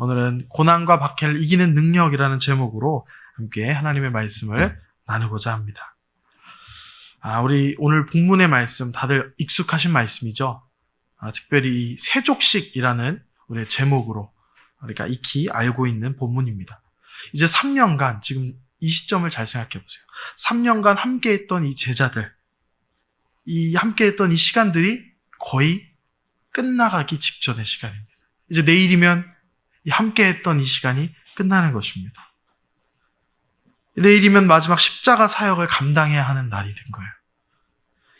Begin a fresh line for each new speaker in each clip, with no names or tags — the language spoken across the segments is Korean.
오늘은 고난과 박해를 이기는 능력이라는 제목으로 함께 하나님의 말씀을 나누고자 합니다. 우리 오늘 본문의 말씀 다들 익숙하신 말씀이죠. 특별히 이 세족식이라는 우리의 제목으로 우리가 익히 알고 있는 본문입니다. 이제 3년간, 지금 이 시점을 잘 생각해 보세요. 3년간 함께했던 이 제자들, 이 함께했던 이 시간들이 거의 끝나가기 직전의 시간입니다. 이제 내일이면 이 함께했던 이 시간이 끝나는 것입니다. 내일이면 마지막 십자가 사역을 감당해야 하는 날이 된 거예요.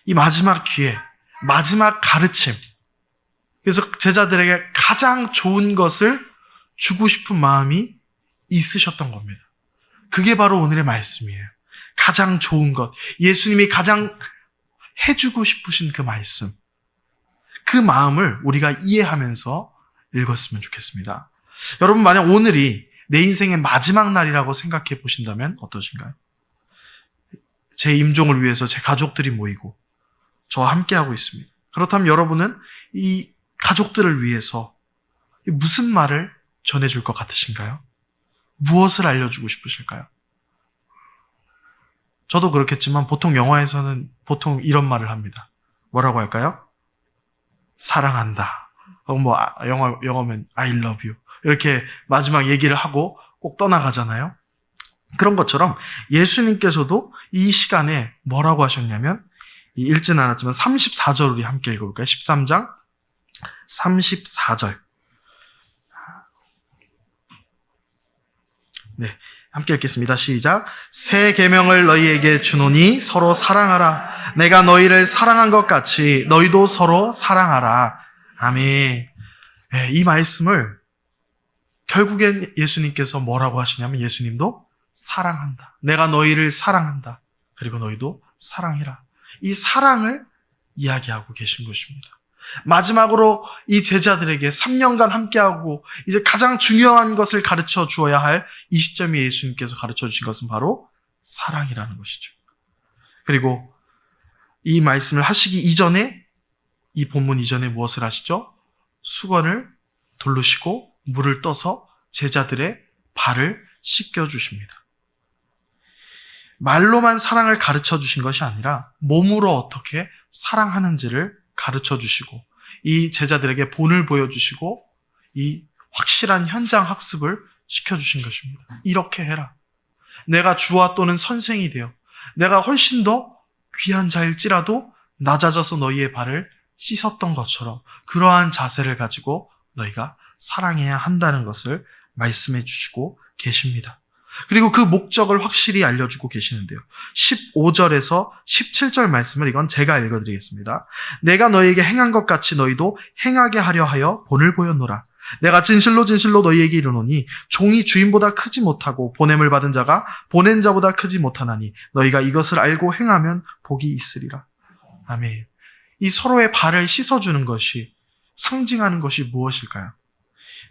이 마지막 기회, 마지막 가르침. 그래서 제자들에게 가장 좋은 것을 주고 싶은 마음이 있으셨던 겁니다. 그게 바로 오늘의 말씀이에요. 가장 좋은 것, 예수님이 가장 해주고 싶으신 그 말씀, 그 마음을 우리가 이해하면서 읽었으면 좋겠습니다. 여러분, 만약 오늘이 내 인생의 마지막 날이라고 생각해 보신다면 어떠신가요? 제 임종을 위해서 제 가족들이 모이고 저와 함께하고 있습니다. 그렇다면 여러분은 이 가족들을 위해서 무슨 말을 전해줄 것 같으신가요? 무엇을 알려주고 싶으실까요? 저도 그렇겠지만 보통 영화에서는 보통 이런 말을 합니다. 뭐라고 할까요? 사랑한다. 혹은 영어면 I love you. 이렇게 마지막 얘기를 하고 꼭 떠나가잖아요. 그런 것처럼 예수님께서도 이 시간에 뭐라고 하셨냐면, 읽지는 않았지만 34절 우리 함께 읽어볼까요? 13장 34절. 네, 함께 읽겠습니다. 시작. 새 계명을 너희에게 주노니 서로 사랑하라. 내가 너희를 사랑한 것 같이 너희도 서로 사랑하라. 아멘. 네, 이 말씀을 결국엔 예수님께서 뭐라고 하시냐면, 예수님도 사랑한다. 내가 너희를 사랑한다. 그리고 너희도 사랑해라. 이 사랑을 이야기하고 계신 것입니다. 마지막으로 이 제자들에게 3년간 함께하고 이제 가장 중요한 것을 가르쳐 주어야 할 이 시점에 예수님께서 가르쳐 주신 것은 바로 사랑이라는 것이죠. 그리고 이 말씀을 하시기 이전에, 이 본문 이전에 무엇을 하시죠? 수건을 두르시고 물을 떠서 제자들의 발을 씻겨주십니다. 말로만 사랑을 가르쳐 주신 것이 아니라 몸으로 어떻게 사랑하는지를 가르쳐 주시고 이 제자들에게 본을 보여주시고 이 확실한 현장 학습을 시켜주신 것입니다. 이렇게 해라. 내가 주와 또는 선생이 되어 내가 훨씬 더 귀한 자일지라도 낮아져서 너희의 발을 씻었던 것처럼 그러한 자세를 가지고 너희가 사랑해야 한다는 것을 말씀해 주시고 계십니다. 그리고 그 목적을 확실히 알려주고 계시는데요. 15절에서 17절 말씀을 이건 제가 읽어드리겠습니다. 내가 너희에게 행한 것 같이 너희도 행하게 하려 하여 본을 보였노라. 내가 진실로 진실로 너희에게 이르노니 종이 주인보다 크지 못하고 보냄을 받은 자가 보낸 자보다 크지 못하나니 너희가 이것을 알고 행하면 복이 있으리라. 아멘. 이 서로의 발을 씻어주는 것이 상징하는 것이 무엇일까요?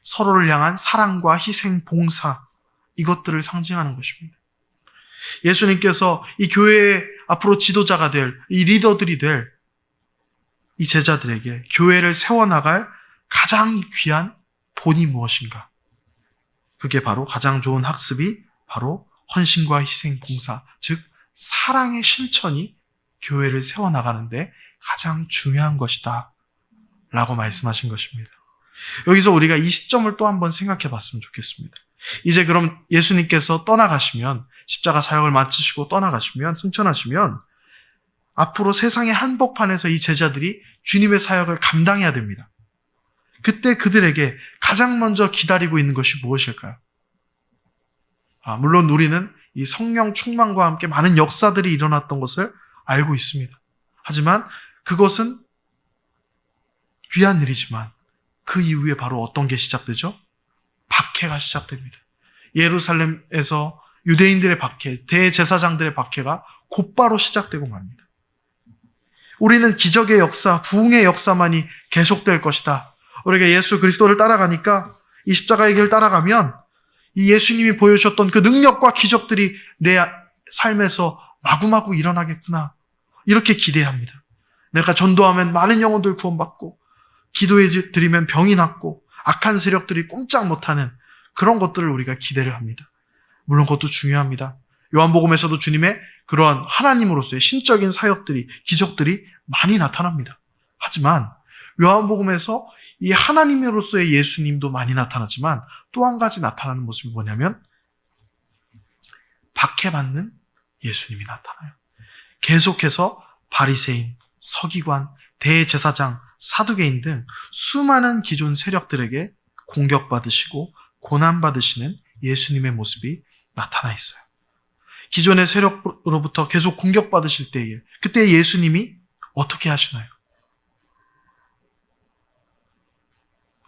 서로를 향한 사랑과 희생, 봉사, 이것들을 상징하는 것입니다. 예수님께서 이 교회의 앞으로 지도자가 될, 이 리더들이 될 이 제자들에게 교회를 세워나갈 가장 귀한 본이 무엇인가? 그게 바로 가장 좋은 학습이 바로 헌신과 희생, 봉사, 즉 사랑의 실천이 교회를 세워나가는데 가장 중요한 것이다 라고 말씀하신 것입니다. 여기서 우리가 이 시점을 또 한번 생각해 봤으면 좋겠습니다. 이제 그럼 예수님께서 떠나가시면, 십자가 사역을 마치시고 떠나가시면, 승천하시면 앞으로 세상의 한복판에서 이 제자들이 주님의 사역을 감당해야 됩니다. 그때 그들에게 가장 먼저 기다리고 있는 것이 무엇일까요? 물론 우리는 이 성령 충만과 함께 많은 역사들이 일어났던 것을 알고 있습니다. 하지만 그것은 귀한 일이지만 그 이후에 바로 어떤 게 시작되죠? 박해가 시작됩니다. 예루살렘에서 유대인들의 박해, 대제사장들의 박해가 곧바로 시작되고 맙니다. 우리는 기적의 역사, 부흥의 역사만이 계속될 것이다. 우리가 예수 그리스도를 따라가니까, 이 십자가의 길을 따라가면 이 예수님이 보여주셨던 그 능력과 기적들이 내 삶에서 마구마구 일어나겠구나. 이렇게 기대합니다. 내가 전도하면 많은 영혼들 구원받고, 기도해 드리면 병이 낫고, 악한 세력들이 꼼짝 못하는 그런 것들을 우리가 기대를 합니다. 물론 그것도 중요합니다. 요한복음에서도 주님의 그러한 하나님으로서의 신적인 사역들이, 기적들이 많이 나타납니다. 하지만 요한복음에서 이 하나님으로서의 예수님도 많이 나타나지만 또 한 가지 나타나는 모습이 뭐냐면 박해받는 예수님이 나타나요. 계속해서 바리새인, 서기관, 대제사장, 사두개인 등 수많은 기존 세력들에게 공격받으시고 고난받으시는 예수님의 모습이 나타나 있어요. 기존의 세력으로부터 계속 공격받으실 때에 그때 예수님이 어떻게 하시나요?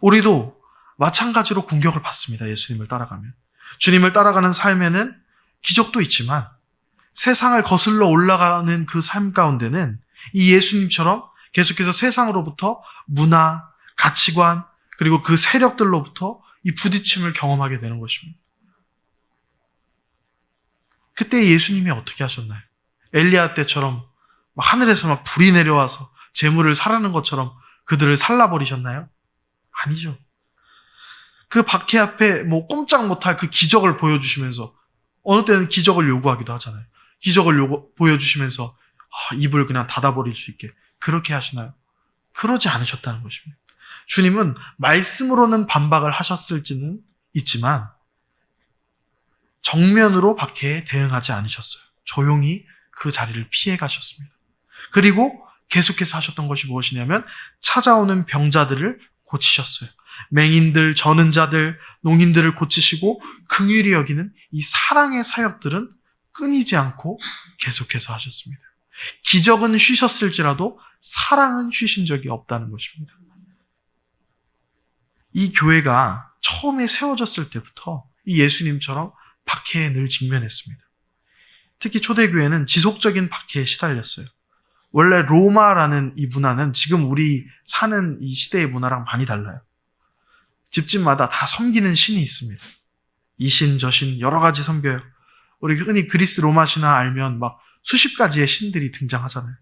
우리도 마찬가지로 공격을 받습니다. 예수님을 따라가면. 주님을 따라가는 삶에는 기적도 있지만 세상을 거슬러 올라가는 그 삶 가운데는 이 예수님처럼 계속해서 세상으로부터 문화, 가치관, 그리고 그 세력들로부터 이 부딪힘을 경험하게 되는 것입니다. 그때 예수님이 어떻게 하셨나요? 엘리야 때처럼 하늘에서 막 불이 내려와서 재물을 사라는 것처럼 그들을 살라버리셨나요? 아니죠. 그 박해 앞에 꼼짝 못할 그 기적을 보여주시면서 어느 때는 기적을 요구하기도 하잖아요. 기적을 보여주시면서 입을 그냥 닫아버릴 수 있게 그렇게 하시나요? 그러지 않으셨다는 것입니다. 주님은 말씀으로는 반박을 하셨을지는 있지만 정면으로 박해에 대응하지 않으셨어요. 조용히 그 자리를 피해 가셨습니다. 그리고 계속해서 하셨던 것이 무엇이냐면 찾아오는 병자들을 고치셨어요. 맹인들, 저는 자들, 농인들을 고치시고 긍휼히 여기는 이 사랑의 사역들은 끊이지 않고 계속해서 하셨습니다. 기적은 쉬셨을지라도 사랑은 쉬신 적이 없다는 것입니다. 이 교회가 처음에 세워졌을 때부터 이 예수님처럼 박해에 늘 직면했습니다. 특히 초대교회는 지속적인 박해에 시달렸어요. 원래 로마라는 이 문화는 지금 우리 사는 이 시대의 문화랑 많이 달라요. 집집마다 다 섬기는 신이 있습니다. 이 신, 저 신, 여러 가지 섬겨요. 우리 흔히 그리스 로마 신화 알면 막 수십 가지의 신들이 등장하잖아요.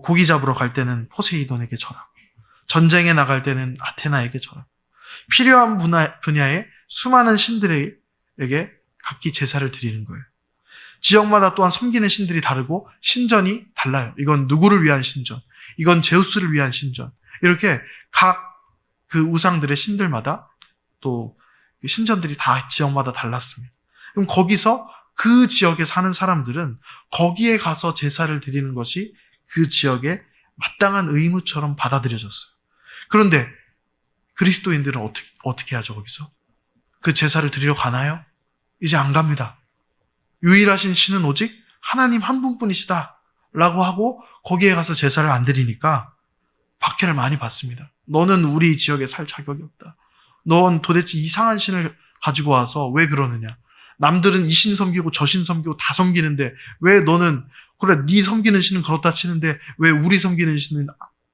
고기 잡으러 갈 때는 포세이돈에게 절하고, 전쟁에 나갈 때는 아테나에게 절하고, 필요한 분야에 수많은 신들에게 각기 제사를 드리는 거예요. 지역마다 또한 섬기는 신들이 다르고 신전이 달라요. 이건 누구를 위한 신전, 이건 제우스를 위한 신전. 이렇게 각 그 우상들의 신들마다 또 신전들이 다 지역마다 달랐습니다. 그럼 거기서 그 지역에 사는 사람들은 거기에 가서 제사를 드리는 것이 그 지역의 마땅한 의무처럼 받아들여졌어요. 그런데 그리스도인들은 어떻게 하죠, 거기서? 그 제사를 드리러 가나요? 이제 안 갑니다. 유일하신 신은 오직 하나님 한 분뿐이시다 라고 하고 거기에 가서 제사를 안 드리니까 박해를 많이 받습니다. 너는 우리 지역에 살 자격이 없다. 넌 도대체 이상한 신을 가지고 와서 왜 그러느냐. 남들은 이 신 섬기고 저 신 섬기고 다 섬기는데 왜 너는 그래 네 섬기는 신은 그렇다 치는데 왜 우리 섬기는 신은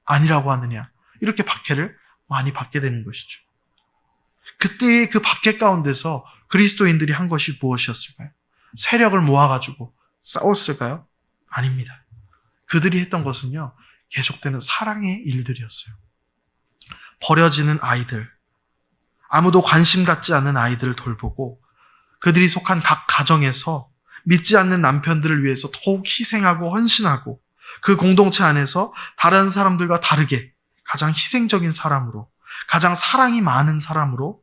아니라고 하느냐. 이렇게 박해를 많이 받게 되는 것이죠. 그때의 그 박해 가운데서 그리스도인들이 한 것이 무엇이었을까요? 세력을 모아가지고 싸웠을까요? 아닙니다. 그들이 했던 것은요, 계속되는 사랑의 일들이었어요. 버려지는 아이들, 아무도 관심 갖지 않는 아이들을 돌보고 그들이 속한 각 가정에서 믿지 않는 남편들을 위해서 더욱 희생하고 헌신하고 그 공동체 안에서 다른 사람들과 다르게 가장 희생적인 사람으로, 가장 사랑이 많은 사람으로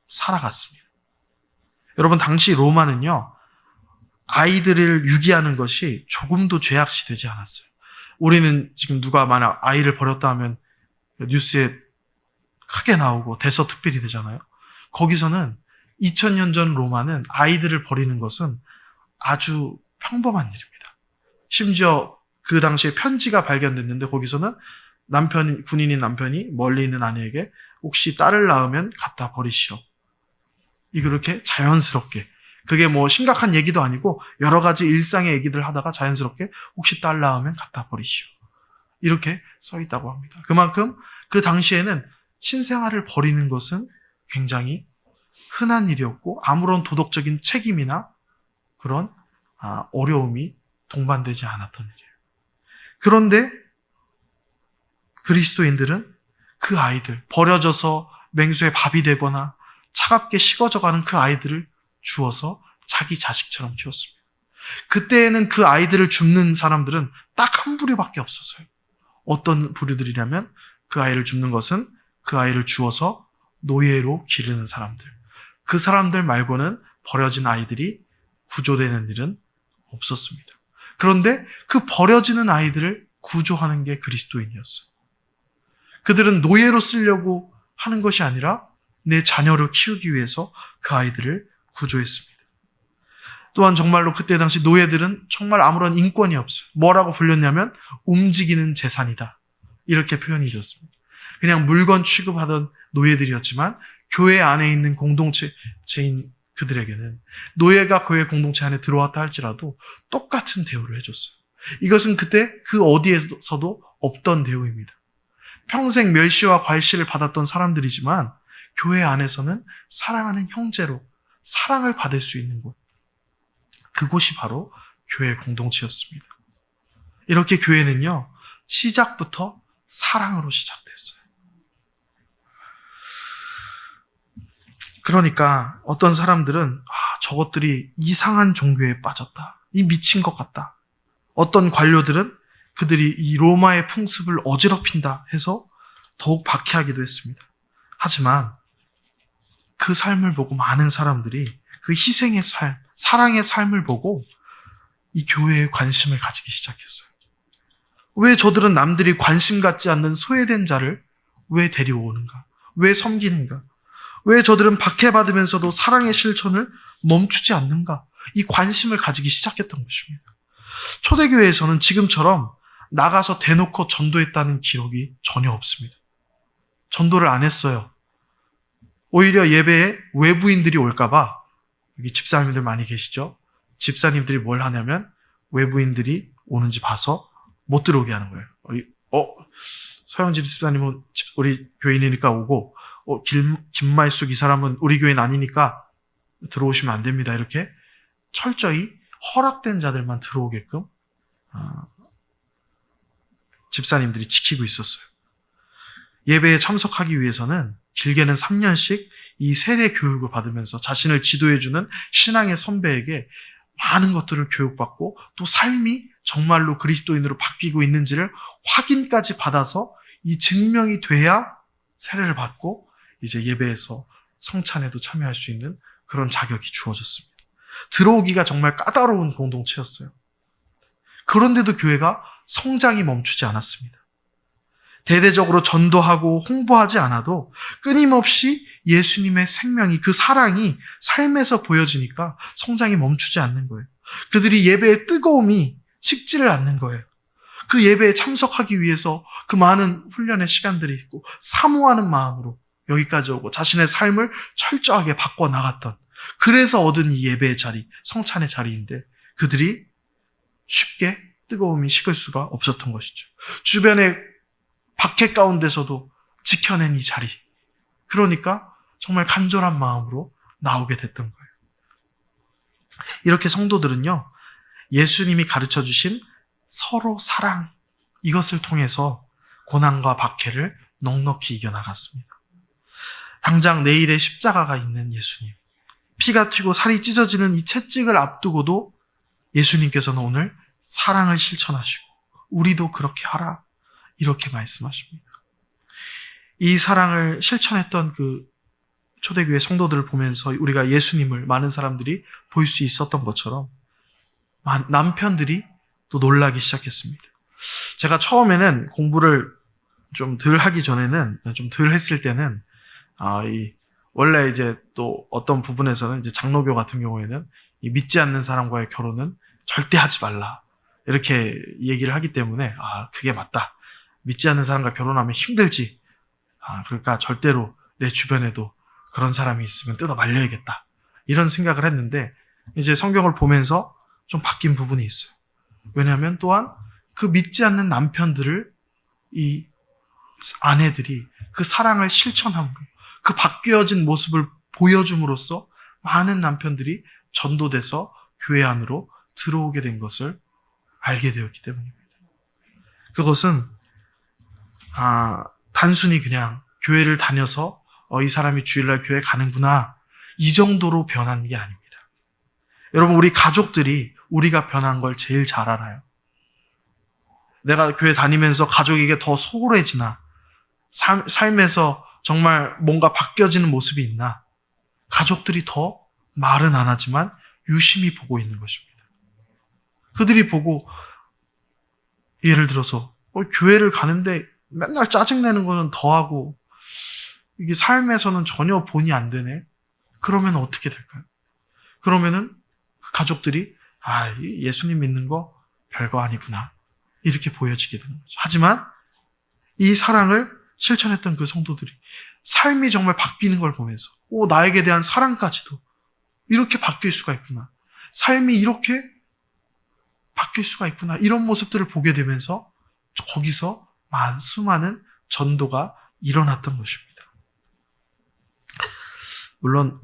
살아갔습니다. 여러분, 당시 로마는요, 아이들을 유기하는 것이 조금도 죄악시 되지 않았어요. 우리는 지금 누가 만약 아이를 버렸다 하면 뉴스에 크게 나오고 대서특필이 되잖아요. 거기서는 2000년 전 로마는 아이들을 버리는 것은 아주 평범한 일입니다. 심지어 그 당시에 편지가 발견됐는데 거기서는 군인인 남편이 멀리 있는 아내에게 혹시 딸을 낳으면 갖다 버리시오. 이렇게 자연스럽게, 그게 심각한 얘기도 아니고 여러 가지 일상의 얘기들 하다가 자연스럽게 혹시 딸 낳으면 갖다 버리시오. 이렇게 써 있다고 합니다. 그만큼 그 당시에는 신생아를 버리는 것은 굉장히 흔한 일이었고 아무런 도덕적인 책임이나 그런 어려움이 동반되지 않았던 일이에요. 그런데 그리스도인들은 그 아이들, 버려져서 맹수의 밥이 되거나 차갑게 식어져가는 그 아이들을 주어서 자기 자식처럼 키웠습니다. 그때에는 그 아이들을 줍는 사람들은 딱 한 부류밖에 없었어요. 어떤 부류들이냐면 그 아이를 줍는 것은 그 아이를 주어서 노예로 기르는 사람들. 그 사람들 말고는 버려진 아이들이 구조되는 일은 없었습니다. 그런데 그 버려지는 아이들을 구조하는 게 그리스도인이었어요. 그들은 노예로 쓰려고 하는 것이 아니라 내 자녀를 키우기 위해서 그 아이들을 구조했습니다. 또한 정말로 그때 당시 노예들은 정말 아무런 인권이 없어요. 뭐라고 불렸냐면 움직이는 재산이다. 이렇게 표현이 되었습니다. 그냥 물건 취급하던 노예들이었지만 교회 안에 있는 공동체인 그들에게는 노예가 교회 공동체 안에 들어왔다 할지라도 똑같은 대우를 해줬어요. 이것은 그때 그 어디에서도 없던 대우입니다. 평생 멸시와 괄시를 받았던 사람들이지만 교회 안에서는 사랑하는 형제로 사랑을 받을 수 있는 곳. 그곳이 바로 교회 공동체였습니다. 이렇게 교회는요, 시작부터 사랑으로 시작됐어요. 그러니까 어떤 사람들은 저것들이 이상한 종교에 빠졌다. 이 미친 것 같다. 어떤 관료들은 그들이 이 로마의 풍습을 어지럽힌다 해서 더욱 박해하기도 했습니다. 하지만 그 삶을 보고 많은 사람들이 그 희생의 삶, 사랑의 삶을 보고 이 교회에 관심을 가지기 시작했어요. 왜 저들은 남들이 관심 갖지 않는 소외된 자를 왜 데려오는가? 왜 섬기는가? 왜 저들은 박해받으면서도 사랑의 실천을 멈추지 않는가? 이 관심을 가지기 시작했던 것입니다. 초대교회에서는 지금처럼 나가서 대놓고 전도했다는 기록이 전혀 없습니다. 전도를 안 했어요. 오히려 예배에 외부인들이 올까봐, 여기 집사님들 많이 계시죠? 집사님들이 뭘 하냐면 외부인들이 오는지 봐서 못 들어오게 하는 거예요. 서영집 집사님은 우리 교인이니까 오고, 김말숙 이 사람은 우리 교인 아니니까 들어오시면 안 됩니다. 이렇게 철저히 허락된 자들만 들어오게끔 집사님들이 지키고 있었어요. 예배에 참석하기 위해서는 길게는 3년씩 이 세례 교육을 받으면서 자신을 지도해주는 신앙의 선배에게 많은 것들을 교육받고 또 삶이 정말로 그리스도인으로 바뀌고 있는지를 확인까지 받아서 이 증명이 돼야 세례를 받고 이제 예배에서 성찬에도 참여할 수 있는 그런 자격이 주어졌습니다. 들어오기가 정말 까다로운 공동체였어요. 그런데도 교회가 성장이 멈추지 않았습니다. 대대적으로 전도하고 홍보하지 않아도 끊임없이 예수님의 생명이, 그 사랑이 삶에서 보여지니까 성장이 멈추지 않는 거예요. 그들이 예배의 뜨거움이 식지를 않는 거예요. 그 예배에 참석하기 위해서 그 많은 훈련의 시간들이 있고 사모하는 마음으로 여기까지 오고 자신의 삶을 철저하게 바꿔나갔던, 그래서 얻은 이 예배의 자리, 성찬의 자리인데 그들이 쉽게 뜨거움이 식을 수가 없었던 것이죠. 주변의 박해 가운데서도 지켜낸 이 자리. 그러니까 정말 간절한 마음으로 나오게 됐던 거예요. 이렇게 성도들은요, 예수님이 가르쳐 주신 서로 사랑, 이것을 통해서 고난과 박해를 넉넉히 이겨나갔습니다. 당장 내일의 십자가가 있는 예수님, 피가 튀고 살이 찢어지는 이 채찍을 앞두고도 예수님께서는 오늘 사랑을 실천하시고 우리도 그렇게 하라, 이렇게 말씀하십니다. 이 사랑을 실천했던 그 초대교회 성도들을 보면서 우리가 예수님을 많은 사람들이 볼 수 있었던 것처럼 남편들이 또 놀라기 시작했습니다. 제가 처음에는 공부를 좀 덜 하기 전에는, 좀 덜 했을 때는 원래 이제 또 어떤 부분에서는 이제 장로교 같은 경우에는 이 믿지 않는 사람과의 결혼은 절대 하지 말라, 이렇게 얘기를 하기 때문에 그게 맞다. 믿지 않는 사람과 결혼하면 힘들지. 그러니까 절대로 내 주변에도 그런 사람이 있으면 뜯어 말려야겠다, 이런 생각을 했는데 이제 성경을 보면서 좀 바뀐 부분이 있어요. 왜냐하면 또한 그 믿지 않는 남편들을 이 아내들이 그 사랑을 실천함으로 그 바뀌어진 모습을 보여줌으로써 많은 남편들이 전도돼서 교회 안으로 들어오게 된 것을 알게 되었기 때문입니다. 그것은 단순히 그냥 교회를 다녀서 이 사람이 주일날 교회 가는구나. 이 정도로 변한 게 아닙니다. 여러분, 우리 가족들이 우리가 변한 걸 제일 잘 알아요. 내가 교회 다니면서 가족에게 더 소홀해지나, 삶에서 정말 뭔가 바뀌어지는 모습이 있나, 가족들이 더 말은 안 하지만 유심히 보고 있는 것입니다. 그들이 보고, 예를 들어서 교회를 가는데 맨날 짜증내는 거는 더하고 이게 삶에서는 전혀 본이 안 되네. 그러면 어떻게 될까요? 그러면은 그 가족들이 예수님 믿는 거 별거 아니구나, 이렇게 보여지게 되는 거죠. 하지만 이 사랑을 실천했던 그 성도들이 삶이 정말 바뀌는 걸 보면서 나에게 대한 사랑까지도 이렇게 바뀔 수가 있구나, 삶이 이렇게 바뀔 수가 있구나, 이런 모습들을 보게 되면서 거기서 수많은 전도가 일어났던 것입니다. 물론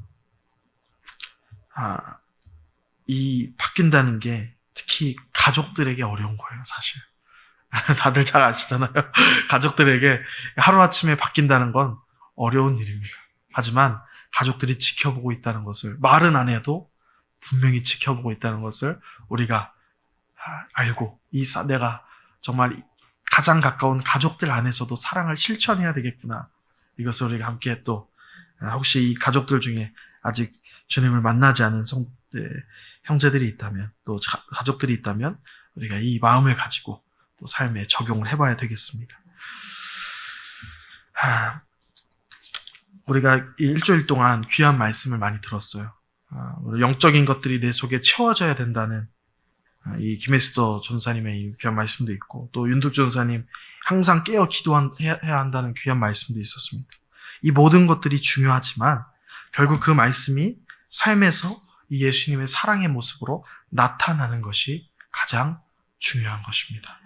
이 바뀐다는 게 특히 가족들에게 어려운 거예요, 사실. 다들 잘 아시잖아요. 가족들에게 하루아침에 바뀐다는 건 어려운 일입니다. 하지만 가족들이 지켜보고 있다는 것을, 말은 안 해도 분명히 지켜보고 있다는 것을 우리가 알고, 내가 정말 가장 가까운 가족들 안에서도 사랑을 실천해야 되겠구나, 이것을 우리가 함께 또, 혹시 이 가족들 중에 아직 주님을 만나지 않은 형제들이 있다면, 또 가족들이 있다면 우리가 이 마음을 가지고 또 삶에 적용을 해봐야 되겠습니다. 우리가 일주일 동안 귀한 말씀을 많이 들었어요. 영적인 것들이 내 속에 채워져야 된다는 이 김혜수도 전사님의 이 귀한 말씀도 있고, 또 윤득 전사님 항상 깨어 기도해야 한다는 귀한 말씀도 있었습니다. 이 모든 것들이 중요하지만 결국 그 말씀이 삶에서 이 예수님의 사랑의 모습으로 나타나는 것이 가장 중요한 것입니다.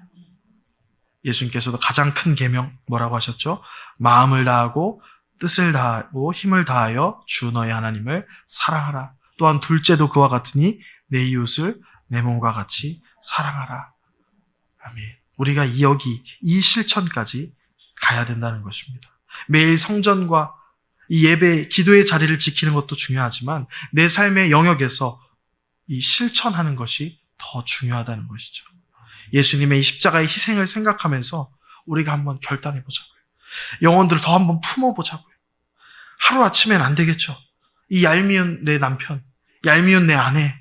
예수님께서도 가장 큰 계명 뭐라고 하셨죠? 마음을 다하고 뜻을 다하고 힘을 다하여 주 너의 하나님을 사랑하라. 또한 둘째도 그와 같으니 내 이웃을 내 몸과 같이 사랑하라. 아멘. 우리가 이 실천까지 가야 된다는 것입니다. 매일 성전과 이 예배, 기도의 자리를 지키는 것도 중요하지만 내 삶의 영역에서 이 실천하는 것이 더 중요하다는 것이죠. 예수님의 이 십자가의 희생을 생각하면서 우리가 한번 결단해보자고요. 영혼들을 더 한번 품어보자고요. 하루아침엔 안 되겠죠. 이 얄미운 내 남편, 얄미운 내 아내,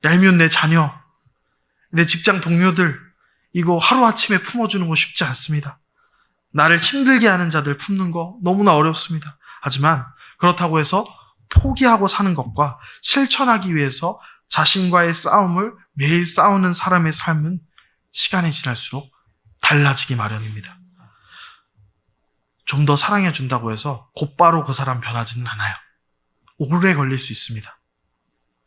얄미운 내 자녀, 내 직장 동료들, 이거 하루아침에 품어주는 거 쉽지 않습니다. 나를 힘들게 하는 자들 품는 거 너무나 어렵습니다. 하지만 그렇다고 해서 포기하고 사는 것과 실천하기 위해서 자신과의 싸움을 매일 싸우는 사람의 삶은 시간이 지날수록 달라지기 마련입니다. 좀 더 사랑해 준다고 해서 곧바로 그 사람 변하지는 않아요. 오래 걸릴 수 있습니다.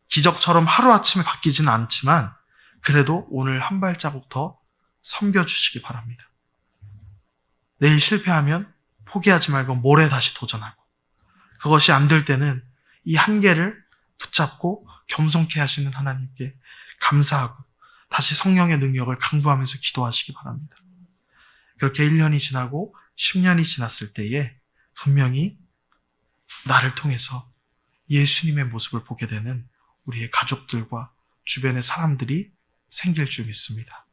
기적처럼 하루아침에 바뀌지는 않지만 그래도 오늘 한 발자국 더 섬겨주시기 바랍니다. 내일 실패하면 포기하지 말고 모레 다시 도전하고, 그것이 안 될 때는 이 한계를 붙잡고 겸손케 하시는 하나님께 감사하고 다시 성령의 능력을 강구하면서 기도하시기 바랍니다. 그렇게 1년이 지나고 10년이 지났을 때에 분명히 나를 통해서 예수님의 모습을 보게 되는 우리의 가족들과 주변의 사람들이 생길 줄 믿습니다.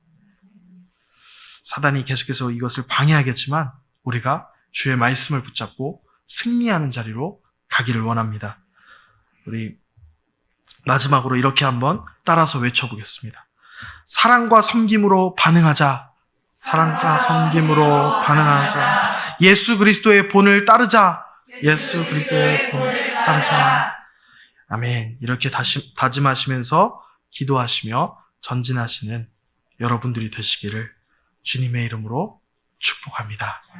사단이 계속해서 이것을 방해하겠지만 우리가 주의 말씀을 붙잡고 승리하는 자리로 가기를 원합니다. 우리 마지막으로 이렇게 한번 따라서 외쳐보겠습니다. 사랑과 섬김으로 반응하자. 사랑과 섬김으로 반응하자. 예수 그리스도의 본을 따르자. 예수 그리스도의 본을 따르자. 아멘. 이렇게 다짐하시면서 기도하시며 전진하시는 여러분들이 되시기를 주님의 이름으로 축복합니다.